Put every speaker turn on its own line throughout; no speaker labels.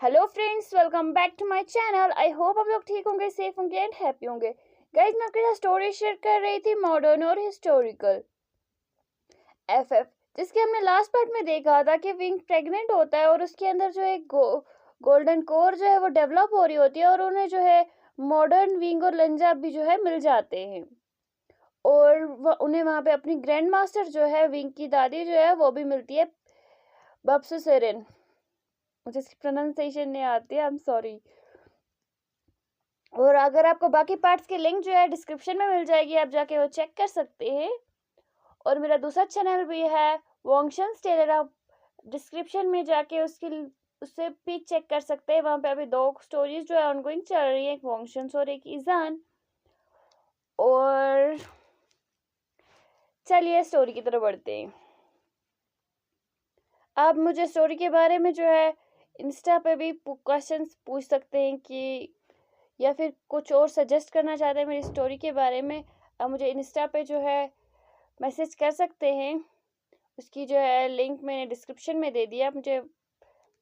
Hello friends, welcome back to my channel. I hope आप लोग ठीक होंगे, सेफ होंगे एंड हैप्पी होंगे। गाइस, मैं आपके साथ स्टोरी शेयर कर रही थी मॉडर्न और हिस्टोरिकल एफएफ, जिसके हमने लास्ट पार्ट में देखा था कि विंग प्रेग्नेंट होता है और उसके अंदर जो एक गोल्डन कोर जो है वो डेवलप हो रही होती है और उन्हें जो है मॉडर्न विंग और लंजा भी जो है मिल जाते हैं। और उन्हें वहां पे अपनी ग्रैंड मास्टर जो है विंग की दादी जो है वो भी मिलती है, बब्सू सेरेन। मुझे इसकी प्रोनाउंसिएशन नहीं आती, आई एम सॉरी। और अगर आपको बाकी पार्ट्स की लिंक जो है डिस्क्रिप्शन में मिल जाएगी, आप जाके वो चेक कर सकते हैं। और मेरा दूसरा चैनल भी है वॉन्गशंस टेलर, आप डिस्क्रिप्शन में जाके उससे भी चेक कर सकते हैं। वहाँ पे अभी दो स्टोरीज जो है ऑनगोइंग चल रही है, एक वॉन्गशंस और एक ईजान। और चलिए स्टोरी की तरफ बढ़ते हैं। आप मुझे स्टोरी के बारे में जो है इंस्टा पे भी क्वेश्चंस पूछ सकते हैं कि या फिर कुछ और सजेस्ट करना चाहते हैं मेरी स्टोरी के बारे में, आप मुझे इंस्टा पे जो है मैसेज कर सकते हैं। उसकी जो है लिंक मैंने डिस्क्रिप्शन में दे दिया, आप मुझे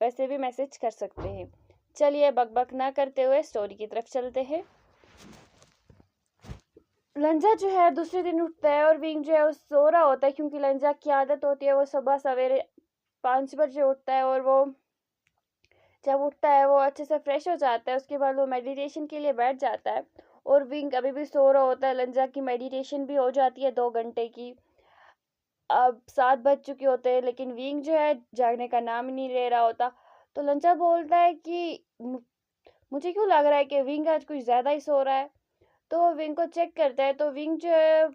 वैसे भी मैसेज कर सकते हैं। चलिए बकबक ना करते हुए स्टोरी की तरफ चलते हैं। लंजा जो है दूसरे दिन उठता है और विंग जो है वो सो रहा होता है, क्योंकि लंजा की आदत होती है वो सुबह सवेरे 5 बजे उठता है। और वो जब उठता है वो अच्छे से फ्रेश हो जाता है, उसके बाद वो मेडिटेशन के लिए बैठ जाता है। और विंग अभी भी सो रहा होता है। लंजा की मेडिटेशन भी हो जाती है 2 घंटे की। अब 7 बज चुके होते हैं, लेकिन विंग जो है जागने का नाम ही नहीं ले रहा होता। तो लंजा बोलता है कि मुझे क्यों लग रहा है कि विंग आज कुछ ज़्यादा ही सो रहा है। तो वो विंग को चेक करता है, तो विंग जो है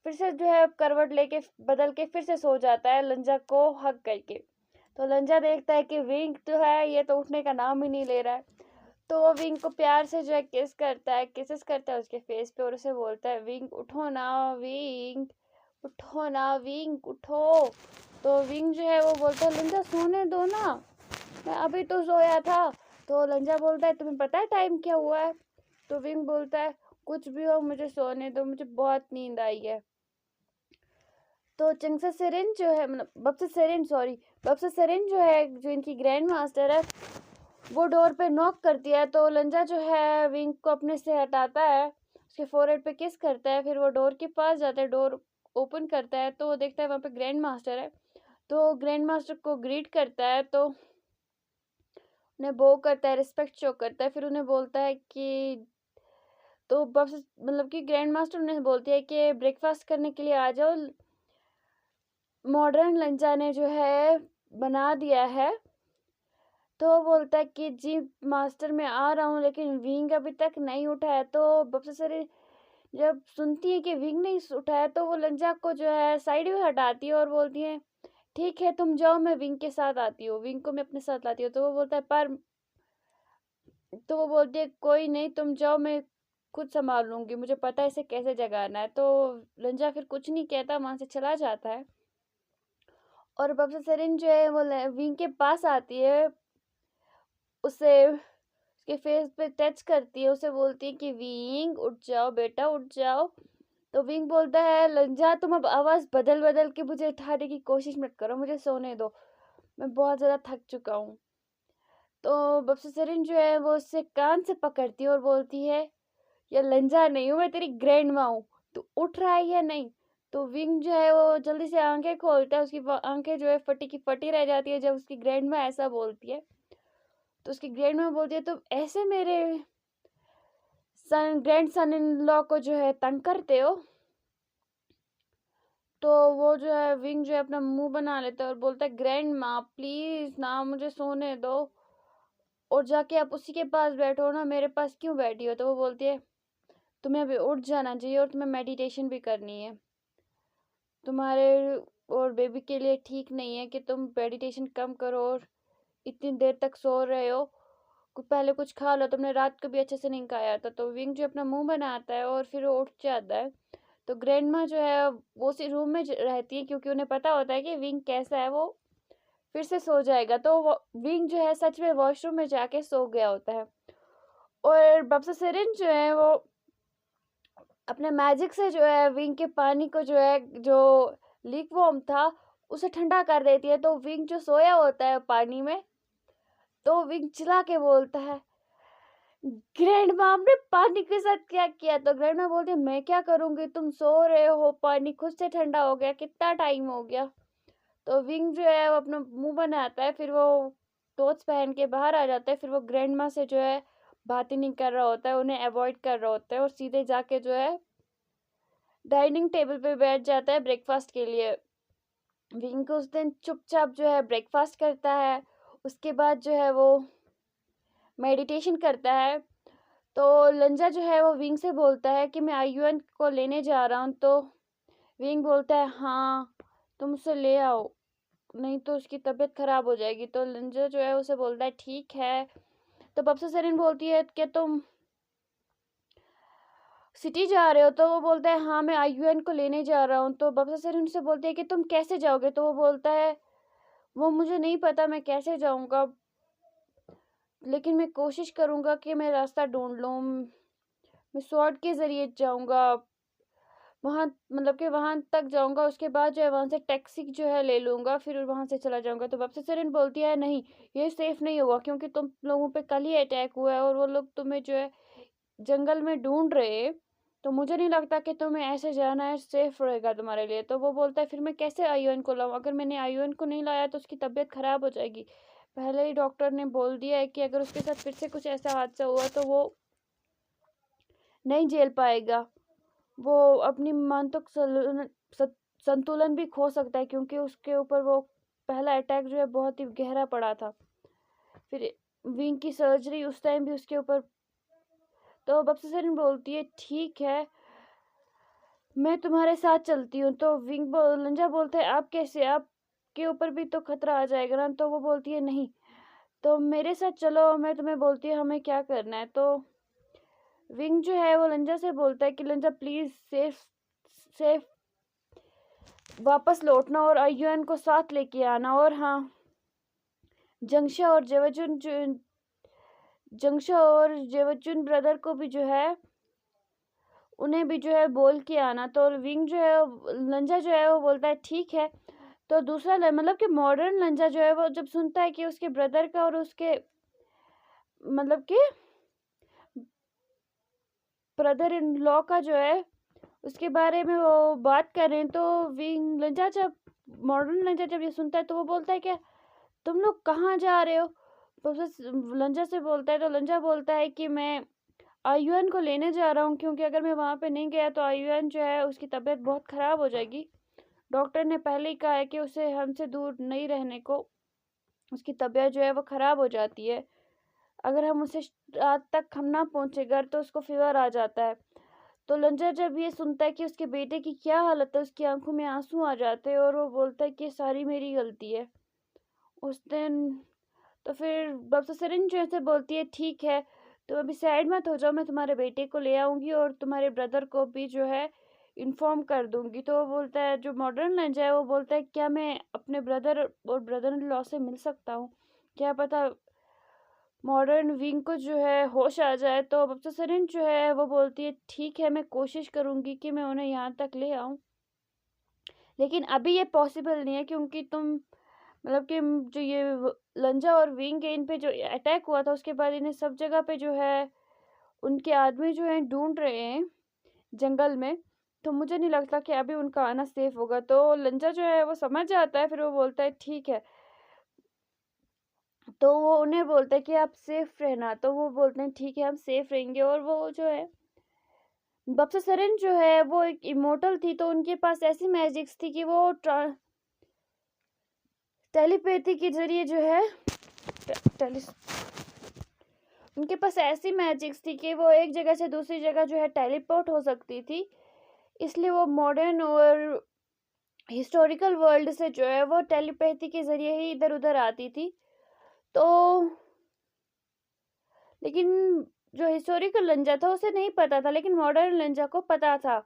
फिर से जो है करवट लेके बदल के फिर से सो जाता है, लंजा को हग करके। तो लंजा देखता है कि विंग जो है ये तो उठने का नाम ही नहीं ले रहा है। तो वो विंग को प्यार से जो है किसेस करता है उसके फेस पे और उसे बोलता है, विंग उठो ना, विंग उठो ना, विंग उठो। तो विंग जो है वो बोलता है, लंजा सोने दो ना, मैं अभी तो सोया था। तो लंजा बोलता है, तुम्हें पता है टाइम क्या हुआ है? तो विंग बोलता है, कुछ भी हो मुझे सोने दो, मुझे बहुत नींद आई है। तो चंगसा सेरेन जो है, मतलब बब्सा सेरेन जो है, जो इनकी ग्रैंड मास्टर है, वो डोर पे नॉक करती है। तो लंजा जो है विंग को अपने से हटाता है, उसके फोरहेड पे किस करता है, फिर वो डोर के पास जाता है, डोर ओपन करता है तो वो देखता है वहाँ पे ग्रैंड मास्टर है। तो ग्रैंड मास्टर को ग्रीट करता है, तो उन्हें बो करता है, रिस्पेक्ट शो करता है, फिर उन्हें बोलता है कि तो बस मतलब कि ग्रैंड मास्टर उन्हें बोलती है कि ब्रेकफास्ट करने के लिए आ जाओ, मॉडर्न लंचा ने जो है बना दिया है। तो वो बोलता है कि जी मास्टर मैं आ रहा हूँ, लेकिन विंग अभी तक नहीं उठा है। तो बप्सरी जब सुनती है कि विंग नहीं उठा है, तो वो लंजा को जो है साइड में हटाती है और बोलती है, ठीक है तुम जाओ, मैं विंग के साथ आती हूँ, विंग को मैं अपने साथ लाती हूँ। तो वो बोलती है, कोई नहीं तुम जाओ, मैं खुद संभाल लूंगी, मुझे पता है इसे कैसे जगाना है। तो लंजा फिर कुछ नहीं कहता, वहां से चला जाता है। और बब्सा सेरिन जो है वो विंग के पास आती है, उसे उसके फेस पे टच करती है, उसे बोलती है कि विंग उठ जाओ बेटा, उठ जाओ। तो विंग बोलता है, लंजा तुम अब आवाज बदल बदल के मुझे उठाने की कोशिश मत करो, मुझे सोने दो, मैं बहुत ज्यादा थक चुका हूँ। तो बब्सा सेरिन जो है वो उससे कान से पकड़ती है और बोलती है, ये लंजा नहीं हूँ, मैं तेरी ग्रैंड माँ हूँ, तू उठ रहा है या नहीं? तो विंग जो है वो जल्दी से आंखें खोलता है, उसकी आंखें जो है फटी की फटी रह जाती है जब उसकी ग्रैंड माँ ऐसा बोलती है। तो उसकी ग्रैंड माँ बोलती है, तुम ऐसे मेरे ग्रैंड सन इन लॉ को जो है तंग करते हो? तो वो जो है विंग जो है अपना मुंह बना लेता है और बोलता है, ग्रैंड माँ प्लीज ना, मुझे सोने दो, और जाके आप उसी के पास बैठो ना, मेरे पास क्यों बैठी हो? तो वो बोलती है, तुम्हें अभी उठ जाना चाहिए और तुम्हें मेडिटेशन भी करनी है, तुम्हारे और बेबी के लिए ठीक नहीं है कि तुम मेडिटेशन कम करो और इतनी देर तक सो रहे हो, पहले कुछ खा लो, तुमने रात को भी अच्छे से नहीं खाया था। तो विंग जो अपना मुंह बनाता है और फिर वो उठ जाता है। तो ग्रैंड माँ जो है वो उसी रूम में रहती है, क्योंकि उन्हें पता होता है कि विंग कैसा है, वो फिर से सो जाएगा। तो विंग जो है सच में वॉशरूम में जाके सो गया होता है। और बब्सा सेरिन जो है वो अपने मैजिक से जो है विंग के पानी को जो है, जो लीक वॉर्म था, उसे ठंडा कर देती है। तो विंग जो सोया होता है पानी में, तो विंग चिल्ला के बोलता है, ग्रैंड माम ने पानी के साथ क्या किया? तो ग्रैंड माम बोलती है, मैं क्या करूंगी, तुम सो रहे हो, पानी खुद से ठंडा हो गया, कितना टाइम हो गया। तो विंग जो है वो अपना मुंह बनाता है, फिर वो टोच पहन के बाहर आ जाता है। फिर वो ग्रैंड माँ से जो है बात ही नहीं कर रहा होता है, उन्हें अवॉइड कर रहा होता है और सीधे जाके जो है डाइनिंग टेबल पे बैठ जाता है ब्रेकफास्ट के लिए। विंग उस दिन चुपचाप जो है ब्रेकफास्ट करता है। उसके बाद जो है वो मेडिटेशन करता है। तो लंजा जो है वो विंग से बोलता है कि मैं आयुन को लेने जा रहा हूँ। तो विंग बोलता है, हाँ तुम उसे ले आओ, नहीं तो उसकी तबीयत खराब हो जाएगी। तो लंजा जो है उसे बोलता है, ठीक है। तो बब्सा सेरिन बोलती है कि तुम सिटी जा रहे हो? तो वो बोलता है, हाँ मैं आयुन को लेने जा रहा हूँ। तो बब्सा सेरिन से बोलती है कि तुम कैसे जाओगे? तो वो बोलता है, वो मुझे नहीं पता मैं कैसे जाऊँगा, लेकिन मैं कोशिश करूँगा कि मैं रास्ता ढूंढ लूँ। मैं स्वॉर्ड के ज़रिए जाऊँगा वहाँ, मतलब कि वहाँ तक जाऊँगा। उसके बाद जो है वहाँ से टैक्सी जो है ले लूँगा, फिर वहाँ से चला जाऊँगा। तो बब्सा सेरिन बोलती है, नहीं ये सेफ़ नहीं होगा, क्योंकि तुम लोगों पे कल ही अटैक हुआ है और वो लोग तुम्हें जो है जंगल में ढूंढ रहे हैं। तो मुझे नहीं लगता कि तुम्हें ऐसे जाना है सेफ रहेगा तुम्हारे लिए। तो वो बोलता है, फिर मैं कैसे आयुन को लाऊं? अगर मैंने आयुन को नहीं लाया तो उसकी तबीयत खराब हो जाएगी। पहले ही डॉक्टर ने बोल दिया है कि अगर उसके साथ फिर से कुछ ऐसा हादसा हुआ तो वो नहीं झेल पाएगा, वो अपनी मानसिक संतुलन भी खो सकता है, क्योंकि उसके ऊपर वो पहला अटैक जो है बहुत ही गहरा पड़ा था। फिर विंग की सर्जरी उस टाइम भी उसके ऊपर। तो बब्सा सेरिन बोलती है, ठीक है मैं तुम्हारे साथ चलती हूँ। तो लंजा बोलता है, आप कैसे, आपके ऊपर भी तो खतरा आ जाएगा ना? तो वो बोलती है, नहीं तो मेरे साथ चलो, मैं तुम्हें बोलती हूँ हमें क्या करना है। तो विंग जो है वो लंजा से बोलता है कि लंजा प्लीज सेफ सेफ वापस लौटना और आयुन को साथ लेके आना। और हाँ, जंगशा और जेवचुन ब्रदर को भी जो है उन्हें भी जो है बोल के आना। तो विंग जो है लंजा जो है वो बोलता है, ठीक है। तो दूसरा मतलब कि मॉडर्न लंजा जो है वो जब सुनता है कि उसके ब्रदर का और उसके मतलब कि ब्रदर इन लॉ का जो है उसके बारे में वो बात कर रहे हैं, तो विंग लंजा जब मॉडर्न लंजा जब ये सुनता है तो वो बोलता है, क्या तुम लोग कहाँ जा रहे हो? लंजा से बोलता है। तो लंजा बोलता है कि मैं आयुन को लेने जा रहा हूँ, क्योंकि अगर मैं वहाँ पे नहीं गया तो आयुन जो है उसकी तबीयत बहुत ख़राब हो जाएगी। डॉक्टर ने पहले ही कहा है कि उसे हमसे दूर नहीं रहने को, उसकी तबीयत जो है वो ख़राब हो जाती है। अगर हम उसे रात तक हम ना पहुँचे घर तो उसको फीवर आ जाता है। तो लंजा जब ये सुनता है कि उसके बेटे की क्या हालत है, उसकी आंखों में आंसू आ जाते हैं और वो बोलता है कि सारी मेरी गलती है उस दिन। तो फिर बब्सा सेरिन जो है बोलती है, ठीक है तुम अभी सैड मत हो जाओ, मैं तुम्हारे बेटे को ले आऊँगी और तुम्हारे ब्रदर को भी जो है इन्फॉर्म कर दूँगी। तो वो बोलता है, जो मॉडर्न लंजा है वो बोलता है, क्या मैं अपने ब्रदर और ब्रदर इन लॉ से मिल सकता हूँ? क्या पता मॉडर्न विंग को जो है होश आ जाए। तो बब्सा सेरिन जो है वो बोलती है, ठीक है मैं कोशिश करूँगी कि मैं उन्हें यहाँ तक ले आऊँ, लेकिन अभी ये पॉसिबल नहीं है, क्योंकि तुम मतलब कि जो ये लंजा और विंग है इन पे जो अटैक हुआ था उसके बाद इन्हें सब जगह पे जो है उनके आदमी जो है ढूंढ रहे हैं जंगल में। तो मुझे नहीं लगता कि अभी उनका आना सेफ होगा। तो लंजा जो है वो समझ जाता है, फिर वो बोलता है, ठीक है। तो वो उन्हें बोलता है कि आप सेफ रहना। तो वो बोलते हैं, ठीक है हम सेफ रहेंगे। और वो जो है बब्सा सेरिन जो है वो एक इमोर्टल थी, तो उनके पास ऐसी मैजिक्स थी कि वो टेलीपैथी के जरिए जो है उनके पास ऐसी मैजिक्स थी कि वो एक जगह से दूसरी जगह जो है टेलीपोर्ट हो सकती थी। इसलिए वो मॉडर्न और हिस्टोरिकल वर्ल्ड से जो है वो टेलीपैथी के जरिए ही इधर उधर आती थी। तो लेकिन जो हिस्टोरिकल लंजा था उसे नहीं पता था, लेकिन मॉडर्न लंजा को पता था,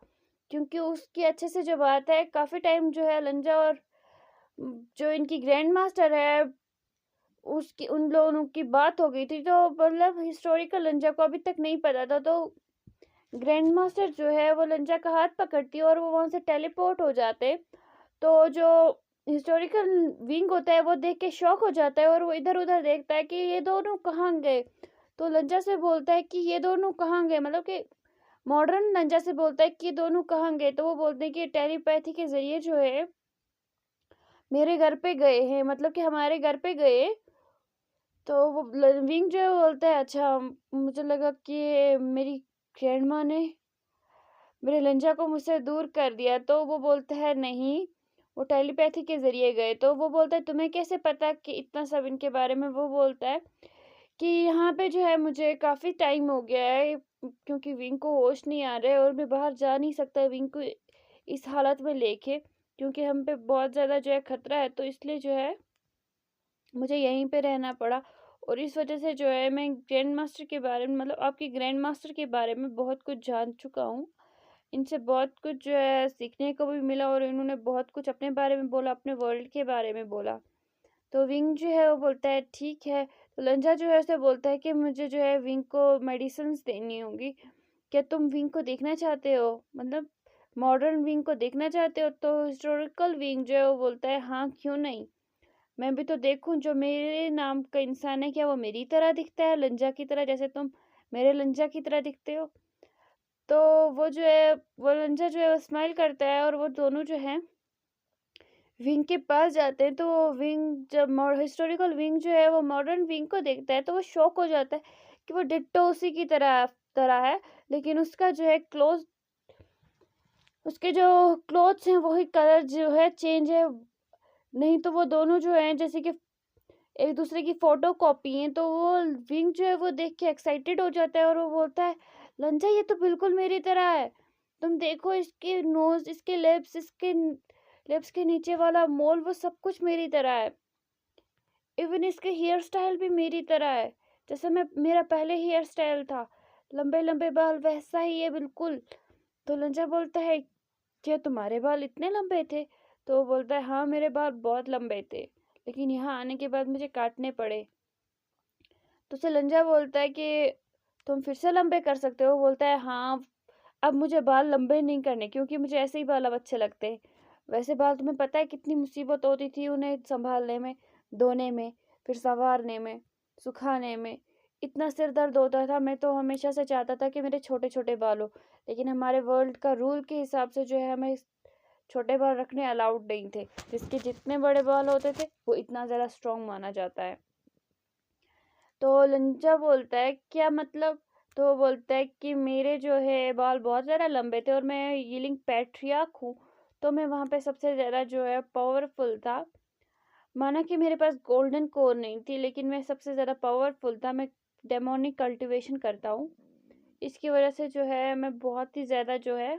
क्योंकि उसकी अच्छे से जो बात है काफ़ी टाइम जो है लंजा और जो इनकी ग्रैंड मास्टर है उसकी उन लोगों की बात हो गई थी। तो मतलब हिस्टोरिकल लंजा को अभी तक नहीं पता था। तो ग्रैंड मास्टर जो है वो लंजा का हाथ पकड़ती है और वो वहाँ से टेलीपोर्ट हो जाते। तो जो हिस्टोरिकल विंग होता है वो देख के शॉक हो जाता है और वो इधर उधर देखता है कि ये दोनों कहाँ गए। तो लंजा से बोलता है कि ये दोनों कहाँ गए, मतलब कि मॉडर्न लंजा से बोलता है कि ये दोनों कहाँ गए। तो वो बोलते हैं कि टेलीपैथी के जरिए जो है मेरे घर पे गए हैं, मतलब कि हमारे घर पे गए। तो वो विंग जो है वो बोलता है अच्छा, मुझे लगा कि मेरी ग्रैंड माँ ने मेरे लंजा को मुझसे दूर कर दिया। तो वो बोलता है नहीं, वो टेलीपैथी के जरिए गए। तो वो बोलता है तुम्हें कैसे पता कि इतना सब इनके बारे में। वो बोलता है कि यहाँ पे जो है मुझे काफ़ी टाइम हो गया है, क्योंकि विंग को होश नहीं आ रहा है और मैं बाहर जा नहीं सकता विंग को इस हालत में लेके, क्योंकि हम पे बहुत ज़्यादा जो है खतरा है। तो इसलिए जो है मुझे यहीं पे रहना पड़ा। और इस वजह से जो है मैं ग्रैंड मास्टर के बारे में, मतलब आपकी ग्रैंड मास्टर के बारे में बहुत कुछ जान चुका हूँ। इनसे बहुत कुछ जो है सीखने को भी मिला और इन्होंने बहुत कुछ अपने बारे में बोला, अपने वर्ल्ड के बारे में बोला। तो विंग जो है वो बोलता है ठीक है। तो लंजा जो है उसे बोलता है कि मुझे जो है विंग को मेडिसिन्स देनी होंगी, क्या तुम विंग को देखना चाहते हो, मतलब मॉडर्न विंग को देखना चाहते हो। तो हिस्टोरिकल विंग जो है वो बोलता है हाँ क्यों नहीं, मैं भी तो देखूं जो मेरे नाम का इंसान है क्या वो मेरी तरह दिखता है, लंजा की तरह, जैसे तुम मेरे लंजा की तरह दिखते हो। तो वो जो है वो लंजा जो है वो स्माइल करता है और वो दोनों जो है विंग के पास जाते हैं। तो वो विंग जब हिस्टोरिकल विंग जो है वो मॉडर्न विंग को देखता है तो वो शॉक हो जाता है कि वो डिट्टो उसी की तरह तरह है, लेकिन उसका जो है उसके जो क्लोथ्स हैं वही कलर जो है चेंज है। नहीं तो वो दोनों जो हैं जैसे कि एक दूसरे की फोटो कॉपी है। तो वो विंग जो है वो देख के एक्साइटेड हो जाता है और वो बोलता है लंजा ये तो बिल्कुल मेरी तरह है, तुम देखो इसके नोज, इसके लिप्स के नीचे वाला मोल, वो सब कुछ मेरी तरह है। इवन इसके हेयर स्टाइल भी मेरी तरह है, जैसे मैं मेरा पहले हेयर स्टाइल था, लंबे लंबे बाल वैसा ही है बिल्कुल। तो लंजा बोलता है क्या तुम्हारे बाल इतने लंबे थे। तो वो बोलता है हाँ मेरे बाल बहुत लंबे थे, लेकिन यहाँ आने के बाद मुझे काटने पड़े। तो उसे लंजा बोलता है कि तुम फिर से लंबे कर सकते हो। बोलता है हाँ अब मुझे बाल लंबे नहीं करने, क्योंकि मुझे ऐसे ही बाल अब अच्छे लगते हैं। वैसे बाल तुम्हें पता है कितनी मुसीबत होती थी उन्हें संभालने में, धोने में, फिर संवारने में, सुखाने में, इतना सिर दर्द होता था। मैं तो हमेशा से चाहता था कि मेरे छोटे छोटे बाल हो, लेकिन हमारे वर्ल्ड का रूल के हिसाब से जो है हमें छोटे बाल रखने अलाउड नहीं थे। जिसके जितने बड़े बाल होते थे वो इतना ज़्यादा स्ट्रॉन्ग माना जाता है। तो लंजा बोलता है क्या मतलब। तो वो बोलता है कि मेरे जो है बाल बहुत ज़्यादा लंबे थे और मैं यीलिंग पैट्रियार्क हूँ, तो मैं वहाँ पे सबसे ज़्यादा जो है पावरफुल था। माना कि मेरे पास गोल्डन कोर नहीं थी, लेकिन मैं सबसे ज़्यादा पावरफुल था। मैं डेमोनिक कल्टीवेशन करता हूँ, इसकी वजह से जो है मैं बहुत ही ज़्यादा जो है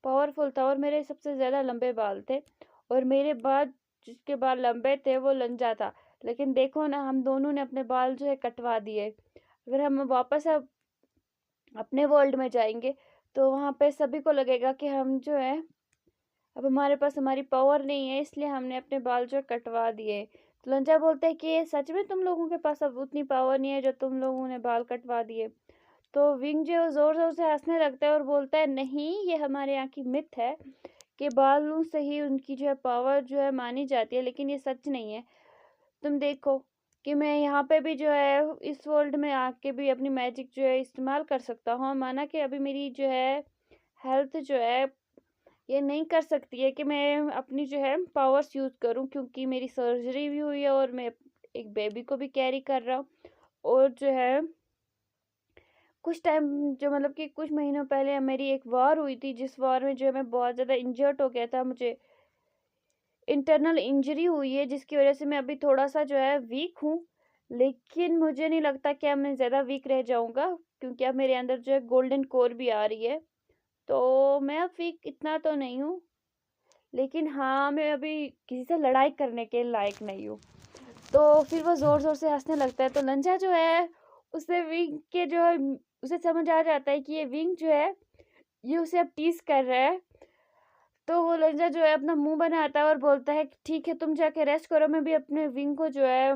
पावरफुल था और मेरे सबसे ज़्यादा लंबे बाल थे। और मेरे बाद जिसके बाल लंबे थे वो लंजा था। लेकिन देखो ना हम दोनों ने अपने बाल जो है कटवा दिए। अगर हम वापस अब अपने वर्ल्ड में जाएंगे तो वहाँ पे सभी को लगेगा कि हम जो है अब हमारे पास हमारी पावर नहीं है, इसलिए हमने अपने बाल जो है कटवा दिए। तो लंजा बोलता है कि ये सच में तुम लोगों के पास अब उतनी पावर नहीं है जो तुम लोगों ने बाल कटवा दिए। तो विंग जो है जोर जोर से हंसने लगता है और बोलता है नहीं ये हमारे यहाँ की मिथ है कि बालों से ही उनकी जो है पावर जो है मानी जाती है, लेकिन ये सच नहीं है। तुम देखो कि मैं यहाँ पे भी जो है इस वर्ल्ड में आके भी अपनी मैजिक जो है इस्तेमाल कर सकता हूँ। माना कि अभी मेरी जो है हेल्थ जो है ये नहीं कर सकती है कि मैं अपनी जो है पावर्स यूज़ करूँ, क्योंकि मेरी सर्जरी भी हुई है और मैं एक बेबी को भी कैरी कर रहा हूँ। और जो है कुछ टाइम जो मतलब कि कुछ महीनों पहले मेरी एक वॉर हुई थी, जिस वॉर में जो है मैं बहुत ज़्यादा इंजर्ड हो गया था, मुझे इंटरनल इंजरी हुई है जिसकी वजह से मैं अभी थोड़ा सा जो है वीक हूँ। लेकिन मुझे नहीं लगता कि अब मैं ज़्यादा वीक रह जाऊँगा, क्योंकि अब मेरे अंदर जो है गोल्डन कोर भी आ रही है। तो मैं अब वीक इतना तो नहीं हूँ, लेकिन हाँ मैं अभी किसी से लड़ाई करने के लायक नहीं हूँ। तो फिर वो ज़ोर ज़ोर से हंसने लगता है। तो लंजा जो है उसे विंग के जो है उसे समझ आ जाता है कि ये विंग जो है ये उसे अब टीज कर रहा है। तो वो लंजा जो है अपना मुंह बनाता है और बोलता है ठीक है तुम जाके रेस्ट करो, मैं भी अपने विंग को जो है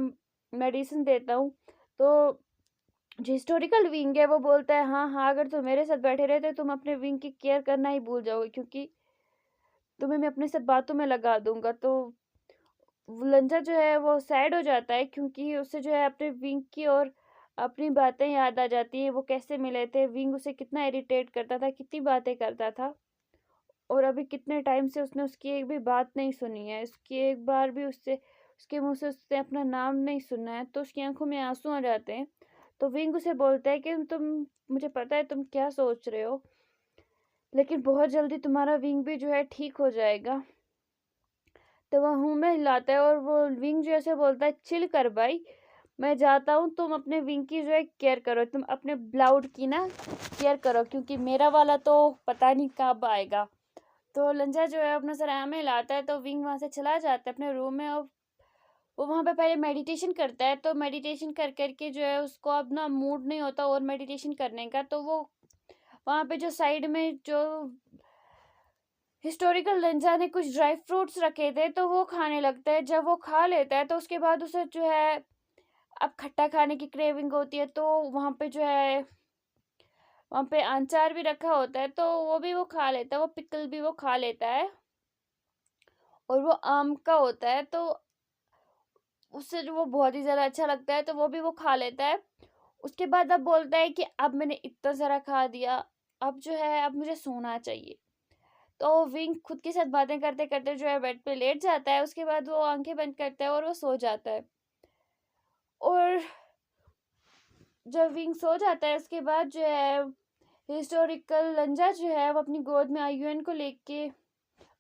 मेडिसिन देता हूँ। तो जो हिस्टोरिकल विंग है वो बोलता है हाँ हाँ अगर तुम मेरे साथ बैठे रहते तुम अपने विंग की केयर करना ही भूल जाओगे, क्योंकि तुम्हें मैं अपने साथ बातों में लगा दूंगा। तो लंजा जो है वो सैड हो जाता है क्योंकि उसे जो है अपने विंग की और अपनी बातें याद आ जाती है। वो कैसे मिले थे, विंग उसे कितना इरिटेट करता था, कितनी बातें करता था, और अभी कितने टाइम से उसने उसकी एक भी बात नहीं सुनी है, उसकी एक बार भी उससे उसके मुंह से उसने अपना नाम नहीं सुना है। तो उसकी आंखों में आंसू आ जाते हैं। तो विंग उसे बोलता है कि तुम, मुझे पता है तुम क्या सोच रहे हो, लेकिन बहुत जल्दी तुम्हारा विंग भी जो है ठीक हो जाएगा। तो वह हूँ में हिलाता है और वो विंग जो ऐसे बोलता है, चिल कर भाई, मैं जाता हूँ, तुम अपने विंग की जो है केयर करो, तुम अपने ब्लाउड की ना केयर करो, क्योंकि मेरा वाला तो पता नहीं कब आएगा। तो लंजा जो है अपना सर में हिलाता है तो विंग वहां से चला जाता है अपने रूम में। और वो वहां पे पहले मेडिटेशन करता है। तो मेडिटेशन कर करके जो है उसको अब ना मूड नहीं होता और मेडिटेशन करने का। तो वो वहां पे जो साइड में जो हिस्टोरिकल लंजा ने कुछ ड्राई फ्रूट्स रखे थे तो वो खाने लगता है। जब वो खा लेता है तो उसके बाद उसे जो है अब खट्टा खाने की क्रेविंग होती है। तो वहां पे जो है वहां पे अचार भी रखा होता है तो वो भी वो खा लेता है, वो पिकल भी वो खा लेता है। और वो आम का होता है तो उससे जो वो बहुत ही ज्यादा अच्छा लगता है तो वो भी वो खा लेता है। उसके बाद अब बोलता है कि अब मैंने इतना सारा खा दिया, अब जो है अब मुझे सोना चाहिए। तो विंग खुद के साथ बातें करते करते जो है बेड पे लेट जाता है। उसके बाद वो आंखें बंद करता है और वो सो जाता है। और जब विंग सो जाता है उसके बाद जो है हिस्टोरिकल लंजा जो है वो अपनी गोद में आयुएन को लेके,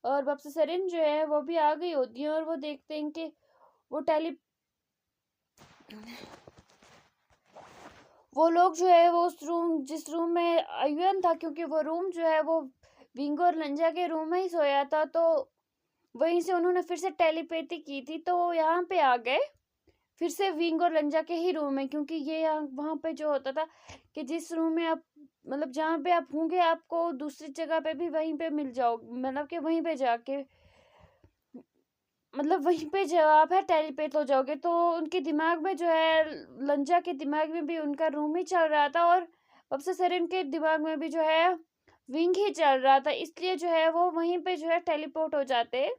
और वापस सरिन जो है वो भी आ गई होती है। और वो देखते हैं कि वो टेली वो लोग जो है वो उस रूम, जिस रूम में आयुन था, क्योंकि वो रूम जो है वो विंग और लंजा के रूम में ही सोया था, तो वहीं से उन्होंने फिर से टेलीपैथी की थी। तो वो यहाँ पे आ गए फिर से विंग और लंजा के ही रूम में, क्योंकि ये यहाँ वहाँ पे जो होता था कि जिस रूम में आप, मतलब जहाँ पे आप होंगे आपको दूसरी जगह पे भी वहीं पे मिल जाओ, मतलब कि वहीं पे जाके, मतलब वहीं पे जब आप है टेलीपैथ हो जाओगे। तो उनके दिमाग में जो है लंजा के दिमाग में भी उनका रूम ही चल रहा था, और वापस सरिन के दिमाग में भी जो है विंग ही चल रहा था। इसलिए जो है वो वहीं पे जो है टेलीपोर्ट हो जाते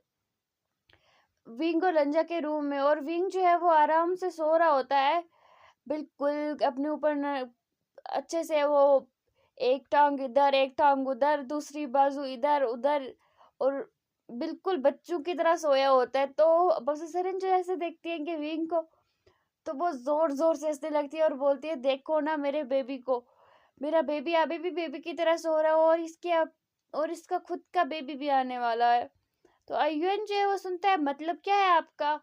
विंग और लंजा के रूम में। और विंग जो है वो आराम से सो रहा होता है, बिल्कुल अपने ऊपर अच्छे से। वो एक टांग इधर एक टांग उधर, दूसरी बाजू इधर उधर, और बिल्कुल बच्चों की तरह सोया होता है। तो बस सरिन जो ऐसे देखती है कि विंग को, तो वो जोर जोर से हंसने लगती है और बोलती है, देखो ना मेरे बेबी को, मेरा बेबी अभी भी बेबी की तरह सो रहा है, और इसके और इसका खुद का बेबी भी आने वाला है। तो आयुन जो है वो सुनता है, मतलब क्या है आपका,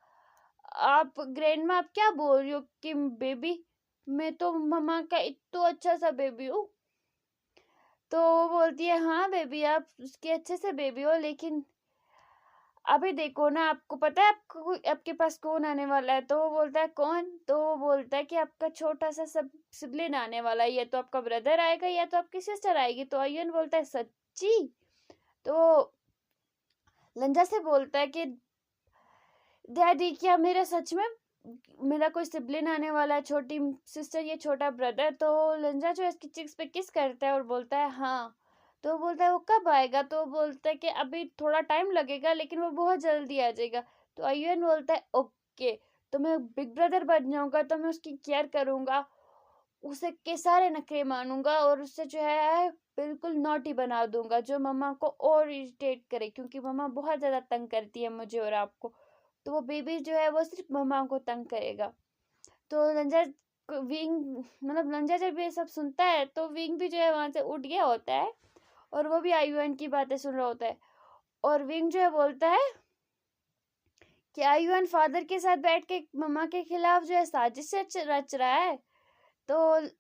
आप ग्रैंडमा आप क्या बोल रही हो कि बेबी, मैं तो मम्मा का इतना अच्छा सा बेबी हूँ। तो वो बोलती है, हाँ बेबी आप उसके अच्छे से बेबी हो, लेकिन अभी देखो ना, आपको पता है आपको आपके पास कौन आने वाला है। तो वो बोलता है, कौन। तो वो बोलता है कि आपका छोटा सा सब सिबलिन आने वाला है, या तो आपका ब्रदर आएगा या तो आपकी सिस्टर आएगी। तो आयुन बोलता है, सच्ची। तो लंजा से बोलता है कि डैडी क्या मेरा सच में मेरा कोई सिबलिन आने वाला है, छोटी सिस्टर या छोटा ब्रदर। तो लंजा जो है इसकी चिक्स पे किस करता है और बोलता है, हाँ। तो बोलता है, वो कब आएगा। तो बोलता है कि अभी थोड़ा टाइम लगेगा लेकिन वो बहुत जल्दी आ जाएगा। तो आयुन बोलता है, ओके। तो मैं बिग ब्रदर बन जाऊंगा तो मैं उसकी केयर करूंगा, उसे के सारे नखरे मानूंगा, और उससे जो है बिल्कुल नॉटी बना दूंगा, जो मम्मा को और इरिटेट करे, क्योंकि मम्मा बहुत ज्यादा तंग करती है मुझे और आपको। तो वो बेबी जो है वो सिर्फ मम्मा को तंग करेगा। तो लंजा विंग, मतलब लंजा जब ये सब सुनता है तो विंग भी जो है वहां से उठ गया होता है, और वो भी आयुन की बातें सुन रहा होता है। और विंग जो है बोलता है कि आयुन फादर के साथ बैठ के मम्मा के खिलाफ जो है साजिश रच रहा है। तो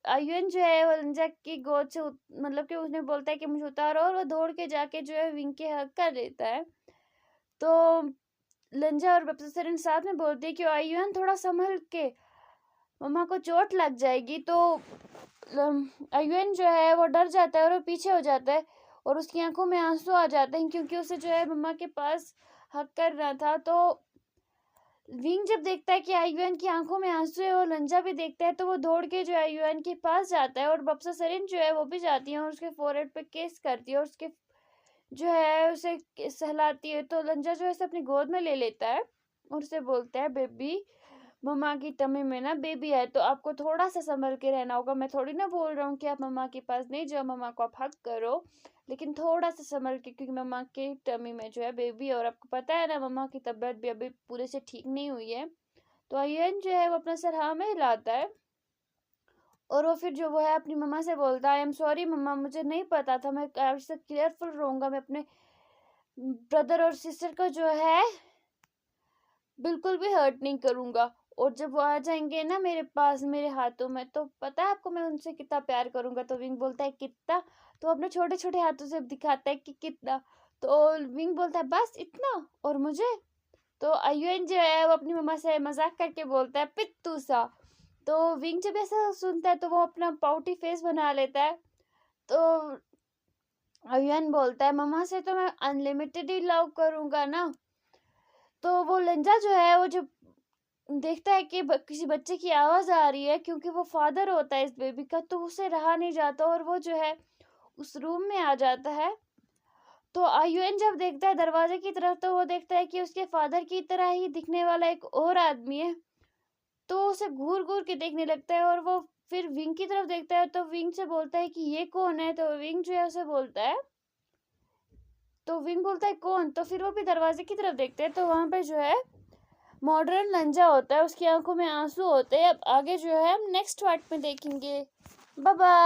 आयुन जो है वो लंजा की गोद से मतलब कि उसने बोलता है कि मुझे उतारो, और वो दौड़ के जाके जो है विंग के हक कर देता है। तो लंजा और प्रोफेसर साथ में बोलते हैं कि आयुन थोड़ा संभल के, मम्मा को चोट लग जाएगी। तो आयुन जो है वो डर जाता है और वो पीछे हो जाता है, और उसकी आंखों में आंसू आ जाते हैं क्योंकि उसे जो है मम्मा के पास हक करना था। तो विंग जब देखता है कि आयुन की आंखों में आंसू है और लंजा भी देखता है, तो वो दौड़ के जो है आयुन के पास जाता है, और बप्सा सरिन जो है वो भी जाती है और उसके फोरहेड पे किस करती है और उसके जो है उसे सहलाती है। तो लंजा जो है उसे अपनी गोद में ले लेता है, और उसे बोलता है बेबी, मम्मा की टमी में ना बेबी है, तो आपको थोड़ा सा संभल के रहना होगा। मैं थोड़ी ना बोल रहा हूँ कि आप मम्मा के पास नहीं जाओ, मम्मा को आप हग करो, लेकिन थोड़ा सा संभल के, क्योंकि मम्मा के टमी में जो है बेबी है, और आपको पता है ना मम्मा की तबीयत भी अभी पूरे से ठीक नहीं हुई है। तो आर्यन जो है वो अपना सर हाँ में हिलाता है, और वो फिर जो वो है अपनी मम्मा से बोलता है, आई एम सॉरी मम्मा, मुझे नहीं पता था, मैं आपसे केयरफुल रहूंगा, मैं अपने ब्रदर और सिस्टर का जो है बिल्कुल भी हर्ट नहीं करूंगा। और जब वो आ जाएंगे ना मेरे पास मेरे हाथों में, तो पता है आपको मैं उनसे कितना प्यार करूंगा। तो विंग बोलता है कितना, तो अपने छोटे छोटे हाथों से दिखाता है कि कितना। तो विंग बोलता है बस इतना, और मुझे। तो आयुन जो है वो अपनी मम्मा से मजाक करके बोलता है पिट्टू सा। तो विंग जब ऐसा सुनता है तो वो अपना पाउटी फेस बना लेता है। तो आयुन बोलता है मम्मा से तो मैं अनलिमिटेड ही लव करूंगा ना। तो वो लंजा जो है वो जब देखता है कि किसी बच्चे की आवाज आ रही है, क्योंकि वो फादर होता है इस बेबी का, तो उसे रहा नहीं जाता और वो जो है उस रूम में आ जाता है। तो आयुन जब देखता है दरवाजे की तरफ, तो वो देखता है कि उसके फादर की तरह ही दिखने वाला एक और आदमी है। तो उसे घूर घूर के देखने लगता है, और वो फिर विंग की तरफ देखता है, तो विंग से बोलता है कि ये कौन है। तो विंग जो है उसे बोलता है, तो विंग बोलता है कौन। तो फिर वो भी दरवाजे की तरफ देखते हैं, तो वहां पे जो है मॉडर्न लंजा होता है, उसकी आंखों में आंसू होते हैं। अब आगे जो है हम नेक्स्ट पार्ट में देखेंगे। Bye bye.